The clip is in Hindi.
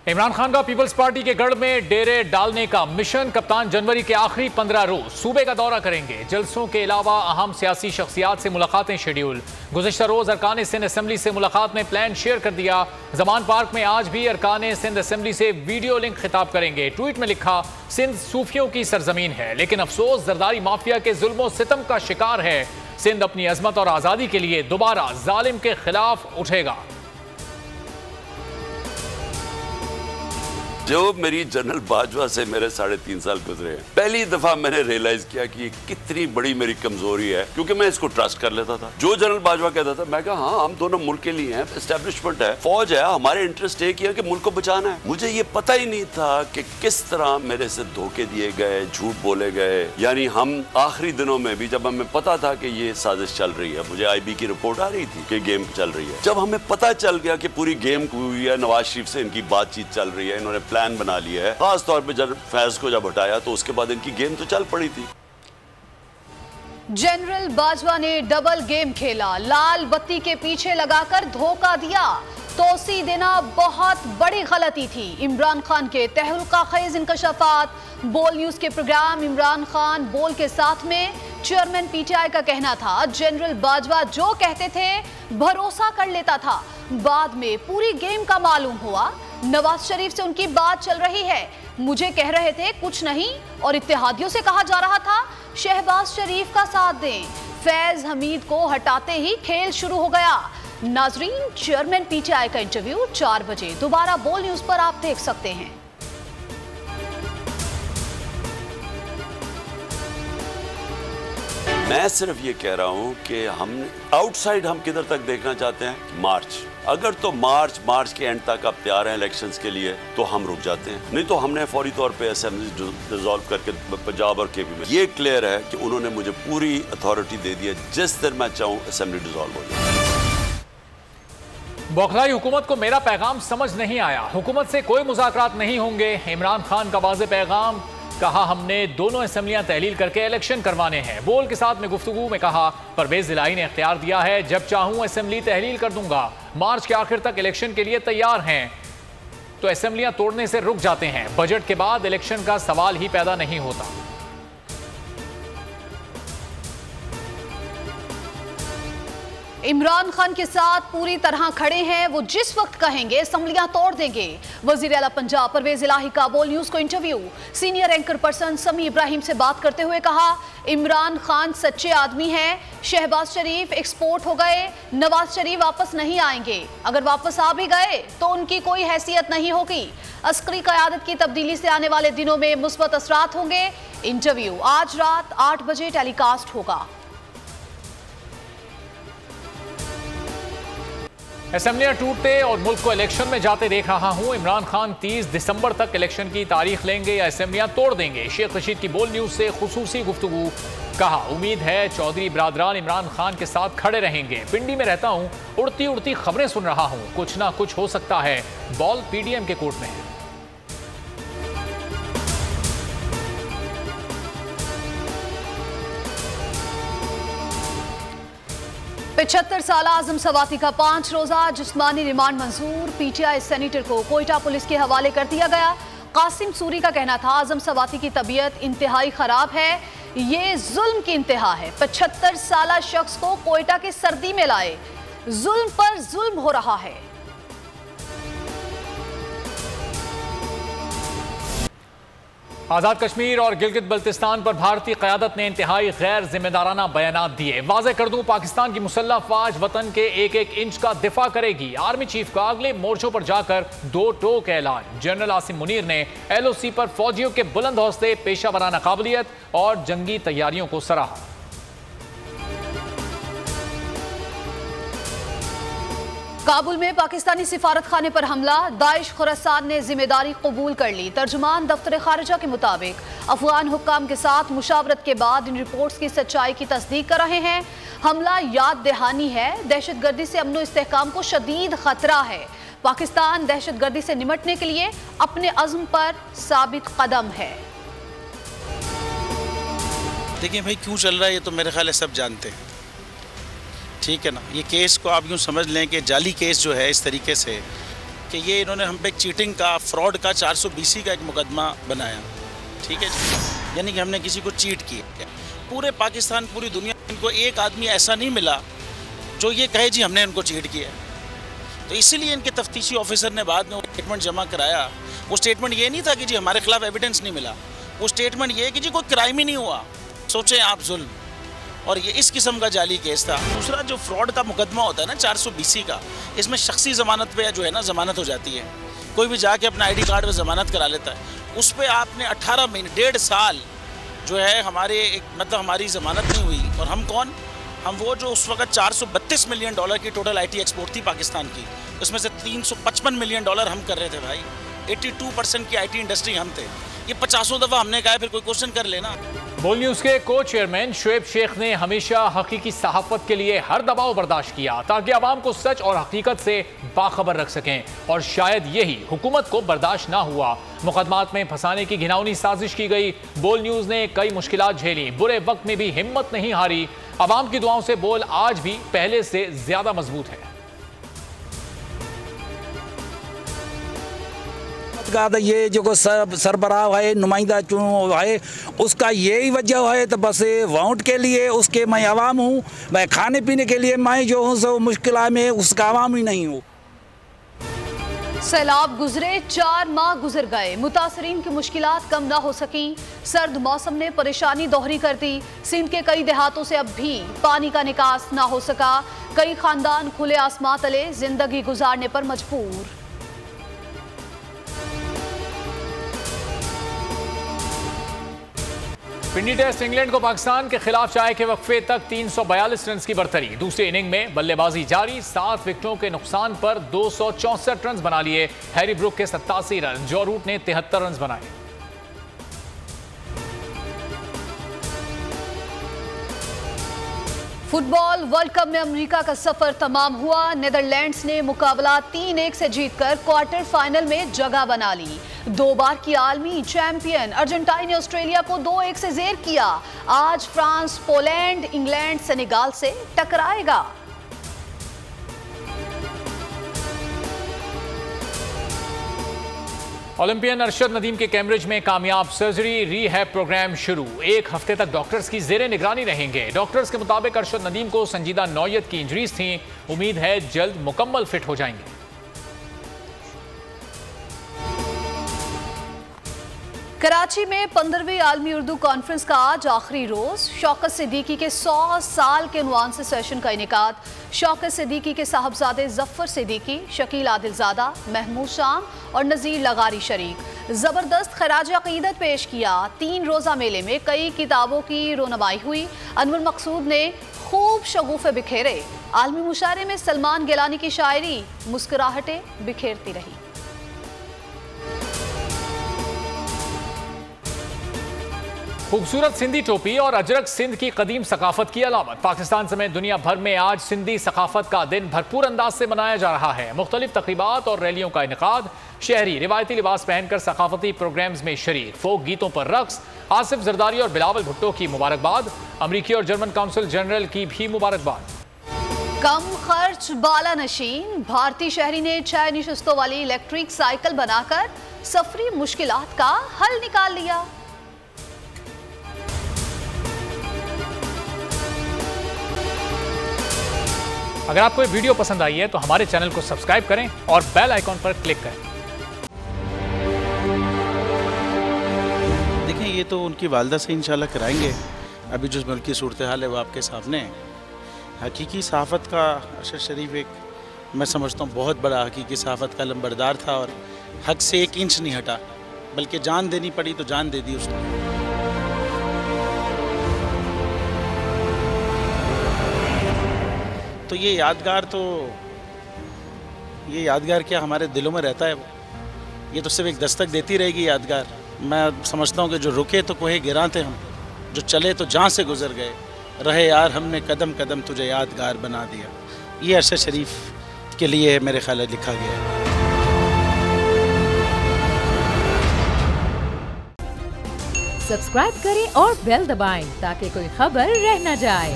इमरान खान का पीपल्स पार्टी के गढ़ में डेरे डालने का मिशन। कप्तान जनवरी के आखिरी 15 रोज सूबे का दौरा करेंगे। जलसों के अलावा अहम सियासी शख्सियात से मुलाकातें शेड्यूल। गुज़िश्ता रोज अरकान सिंध असेंबली से मुलाकात में प्लान शेयर कर दिया। जमान पार्क में आज भी अरकान सिंध असेंबली से वीडियो लिंक खिताब करेंगे। ट्वीट में लिखा, सिंध सूफियों की सरजमीन है, लेकिन अफसोस जरदारी माफिया के जुल्म सितम का शिकार है। सिंध अपनी अजमत और आज़ादी के लिए दोबारा जालिम के खिलाफ उठेगा। जो मेरी जनरल बाजवा से मेरे 3.5 साल गुजरे हैं, पहली दफा मैंने रियलाइज किया कि कितनी बड़ी मेरी कमजोरी है, क्योंकि मैं इसको ट्रस्ट कर लेता था। जो जनरल बाजवा कहता था, मैं कहा हाँ हम दोनों मुल्क के लिए हैं, एस्टेब्लिशमेंट है, फौज है, हमारे इंटरेस्ट एक ही है कि मुल्क को बचाना है। मुझे ये पता ही नहीं था कि किस तरह मेरे से धोखे दिए गए, झूठ बोले गए। यानी हम आखिरी दिनों में भी, जब हमें पता था कि ये साजिश चल रही है, मुझे IB की रिपोर्ट आ रही थी कि गेम चल रही है, जब हमें पता चल गया कि पूरी गेम हुई है, नवाज शरीफ से इनकी बातचीत चल रही है, इन्होंने प्लान बना लिया है, खास तौर पे जब फैज को जब हटाया तो उसके बाद इनकी गेम तो चल पड़ी थी। जनरल बाजवा ने डबल गेम खेला, लाल बत्ती के पीछे लगाकर धोखा दिया। तोसी देना बहुत बड़ी गलती थी। इमरान खान के तहलका खेज इंकशाफात। बोल न्यूज के प्रोग्राम इमरान खान बोल के साथ में चेयरमैन PTI का कहना था, जनरल बाजवा जो कहते थे भरोसा कर लेता था। बाद में पूरी गेम का मालूम हुआ। नवाज शरीफ से उनकी बात चल रही है, मुझे कह रहे थे कुछ नहीं, और इत्तेहादियों से कहा जा रहा था शहबाज शरीफ का साथ दें। फैज हमीद को हटाते ही खेल शुरू हो गया। नाजरीन, चेयरमैन PTI का इंटरव्यू 4 बजे दोबारा बोल न्यूज पर आप देख सकते हैं। मैं सिर्फ ये कह रहा हूं कि हम आउटसाइड हम किधर तक देखना चाहते हैं, मार्च। अगर तो मार्च के एंड तक आप तैयार हैं इलेक्शंस के लिए तो हम रुक जाते हैं, नहीं तो हमने फौरी तौर पे असेंबली डिसॉल्व करके पंजाब और KP में ये क्लियर है कि उन्होंने मुझे पूरी अथॉरिटी दे दी है, जिस दिन मैं चाहूँ असेंबली डिसॉल्व हो जाए। बौखलाई हुकूमत को मेरा पैगाम समझ नहीं आया, हुकूमत से कोई मुज़ाकरात नहीं होंगे। इमरान खान का वाज़े पैगाम, कहा हमने दोनों असेंबलियां तहलील करके इलेक्शन करवाने हैं। बोल के साथ में गुफ्तगू में कहा, परवेज इलाही ने इख्तियार दिया है, जब चाहूं असेंबली तहलील कर दूंगा। मार्च के आखिर तक इलेक्शन के लिए तैयार हैं तो असेंबलियां तोड़ने से रुक जाते हैं। बजट के बाद इलेक्शन का सवाल ही पैदा नहीं होता। इमरान खान के साथ पूरी तरह खड़े हैं, वो जिस वक्त कहेंगे असेंबलियां तोड़ देंगे। वजीर आला पंजाब परवेज इलाही का बोल न्यूज को इंटरव्यू। सीनियर एंकर पर्सन समी इब्राहिम से बात करते हुए कहा, इमरान खान सच्चे आदमी हैं, शहबाज शरीफ एक्सपोर्ट हो गए, नवाज शरीफ वापस नहीं आएंगे। अगर वापस आ भी गए तो उनकी कोई हैसियत नहीं होगी। अस्करी क़यादत की तब्दीली से आने वाले दिनों में मुस्बत असरात होंगे। इंटरव्यू आज रात 8 बजे टेलीकास्ट होगा। असेंबलियां टूटते और मुल्क को इलेक्शन में जाते देख रहा हूं। इमरान खान 30 दिसंबर तक इलेक्शन की तारीख लेंगे या असेंबलियां तोड़ देंगे। शेख रशीद की बोल न्यूज से खुसूसी गुफ्तगू। कहा, उम्मीद है चौधरी बरादरान इमरान खान के साथ खड़े रहेंगे। पिंडी में रहता हूं, उड़ती उड़ती खबरें सुन रहा हूं, कुछ ना कुछ हो सकता है। बॉल PDM के कोर्ट में है। 75 साल आजम सवाती का 5 रोजा जिस्मानी रिमांड मंजूर। PTI सेनेटर को कोयटा पुलिस के हवाले कर दिया गया। कासिम सूरी का कहना था, आजम सवाती की तबीयत इंतहाई खराब है, ये जुल्म की इंतहा है। 75 साल शख्स को कोयटा की सर्दी में लाए, जुल्म पर जुल्म हो रहा है। आज़ाद कश्मीर और गिलगित बल्तिस्तान पर भारतीय क़यादत ने इंतहाई गैर जिम्मेदाराना बयानात दिए। वाज़े कर दूं, पाकिस्तान की मुसल्लह फ़ौज वतन के एक एक इंच का दिफा करेगी। आर्मी चीफ का अगले मोर्चों पर जाकर 2 टोक ऐलान। जनरल आसिम मुनीर ने LOC पर फौजियों के बुलंद हौसले, पेशा वराना काबिलियत और जंगी तैयारियों को सराहा। काबुल में पाकिस्तानी सिफारत खाने पर हमला, दाइश खुरासान ने जिम्मेदारी कबूल कर ली। तर्जुमान दफ्तर खारिजा के मुताबिक अफगान हुक्काम के साथ मुशावरत के बाद इन रिपोर्ट्स की सच्चाई की तस्दीक कर रहे हैं। हमला याद दहानी है, दहशतगर्दी से अमन इस्तेहकाम को शदीद खतरा है। पाकिस्तान दहशतगर्दी से निमटने के लिए अपने अज़्म पर साबित कदम है। देखिए भाई, क्यों चल रहा है ये तो मेरे ख्याल है सब जानते हैं, ठीक है ना। ये केस को आप यूँ समझ लें कि जाली केस जो है इस तरीके से कि ये इन्होंने हम पे चीटिंग का, फ्रॉड का 420 का एक मुकदमा बनाया, ठीक है जी। यानी कि हमने किसी को चीट किया। पूरे पाकिस्तान, पूरी दुनिया, इनको एक आदमी ऐसा नहीं मिला जो ये कहे जी हमने इनको चीट किया। तो इसीलिए इनके तफ्तीशी ऑफिसर ने बाद में वो स्टेटमेंट जमा कराया। वो स्टेटमेंट ये नहीं था कि जी हमारे खिलाफ एविडेंस नहीं मिला, वो स्टेटमेंट ये कि जी कोई क्राइम ही नहीं हुआ, सोचें आप जुल्म। और ये इस किस्म का जाली केस था। दूसरा जो फ्रॉड का मुकदमा होता है ना 420 का, इसमें शख्सी ज़मानत पे जो है ना ज़मानत हो जाती है। कोई भी जाके अपना ID कार्ड पे ज़मानत करा लेता है, उस पर आपने 18 महीने 1.5 साल जो है हमारे मतलब हमारी ज़मानत नहीं हुई। और हम कौन? हम वो जो उस वक्त $432 मिलियन की टोटल IT एक्सपोर्ट थी पाकिस्तान की, उसमें से $355 मिलियन हम कर रहे थे भाई। 82% की IT इंडस्ट्री हम थे। ये 50 दफ़ा हमने कहा, फिर कोई क्वेश्चन कर लेना। बोल न्यूज के को चेयरमैन शुएब शेख ने हमेशा हकीकी सहाफत के लिए हर दबाव बर्दाश्त किया ताकि आवाम को सच और हकीकत से बाखबर रख सकें, और शायद यही हुकूमत को बर्दाश्त ना हुआ। मुकदमात में फंसाने की घिनौनी साजिश की गई। बोल न्यूज ने कई मुश्किलात झेली, बुरे वक्त में भी हिम्मत नहीं हारी। आवाम की दुआओं से बोल आज भी पहले से ज्यादा मजबूत है। ये जो सरबराह है, नुमाइंदा चुनाव है, उसका यही वजह है तो बस वोट के लिए उसके मैं आवाम हूँ, मैं खाने पीने के लिए मैं जो हूँ सो मुश्किल में उसका आवाम ही नहीं हूँ। सैलाब गुजरे, 4 माह गुजर गए, मुतासरीन की मुश्किलात कम ना हो सकी। सर्द मौसम ने परेशानी दोहरी कर दी। सिंध के कई देहातों से अब भी पानी का निकास ना हो सका। कई खानदान खुले आसमां तले जिंदगी गुजारने पर मजबूर। पिंडी टेस्ट इंग्लैंड को पाकिस्तान के खिलाफ चाय के वक्फे तक 342 रन की बढ़तरी। दूसरी इनिंग में बल्लेबाजी जारी, 7 विकेटों के नुकसान पर 264 रन बना लिए। हैरी ब्रुक के 87 रन, जो रूट ने 73 रन बनाए। फुटबॉल वर्ल्ड कप में अमेरिका का सफर तमाम हुआ। नेदरलैंड्स ने मुकाबला 3-1 से जीतकर क्वार्टर फाइनल में जगह बना ली। 2 बार की आलमी चैंपियन अर्जेंटीना ने ऑस्ट्रेलिया को 2-1 से जेर किया। आज फ्रांस, पोलैंड, इंग्लैंड, सेनेगाल से टकराएगा। ओलंपियन अरशद नदीम के कैम्ब्रिज में कामयाब सर्जरी रीहैब प्रोग्राम शुरू। 1 हफ्ते तक डॉक्टर्स की जेरे निगरानी रहेंगे। डॉक्टर्स के मुताबिक अरशद नदीम को संजीदा नौयत की इंजरीज थी। उम्मीद है जल्द मुकम्मल फिट हो जाएंगे। कराची में 15वीं आलमी उर्दू कॉन्फ्रेंस का आज आखिरी रोज। शौकत सिद्दीकी के 100 साल के उन्वान से सेशन का इनेकाद। शौकत सिद्दीकी के साहबजादे जफर सिद्दीकी, शकील आदिलजादा, महमूद शाम और नज़ीर लगारी शरीक जबरदस्त खराज अकीदत पेश किया। 3 रोजा मेले में कई किताबों की रोनमाई हुई। अनवर मकसूद ने खूब शगुफे बिखेरे। आलमी मुशायरे में सलमान गिलानी की शायरी मुस्कुराहटें बिखेरती रही। खूबसूरत सिंधी टोपी और अजरक सिंध की कदीम सकाफत की अलामत। पाकिस्तान समेत दुनिया भर में आज सिंधी सकाफत का दिन भरपूर अंदाज से मनाया जा रहा है। मुख्तलिफ तकरीबात और रैलियों का इनेकाद। शहरी रिवायती लिबास पहनकर सकाफती प्रोग्राम्स में शरीक। फोक गीतों पर रक्स। आसिफ जरदारी और बिलावल भुट्टो की मुबारकबाद। अमरीकी और जर्मन काउंसिल जनरल की भी मुबारकबाद। कम खर्च बाला नशीन। भारतीय शहरी ने 6 निशस्तों वाली इलेक्ट्रिक साइकिल बनाकर सफरी मुश्किलात का हल निकाल लिया। अगर आपको ये वीडियो पसंद आई है तो हमारे चैनल को सब्सक्राइब करें और बेल आइकॉन पर क्लिक करें। देखें, ये तो उनकी वालदा से इंशाल्लाह कराएंगे। अभी जो मुल्क की सूरत हाल है वो आपके सामने है। हकीकी सहाफ़त का अरशद शरीफ एक मैं समझता हूँ बहुत बड़ा हकीकी सहाफ़त का लंबरदार था और हक से 1 इंच नहीं हटा, बल्कि जान देनी पड़ी तो जान दे दी उसने। तो ये यादगार क्या हमारे दिलों में रहता है। ये तो सिर्फ एक दस्तक देती रहेगी यादगार। मैं समझता हूँ कि जो रुके तो कोहे गिरा थे हम, जो चले तो जहाँ से गुजर गए, रहे यार हमने कदम कदम तुझे यादगार बना दिया। ये अरशद शरीफ के लिए मेरे ख्याल में लिखा गया है। सब्सक्राइब करें और बेल दबाएं ताकि कोई खबर रह न जाए।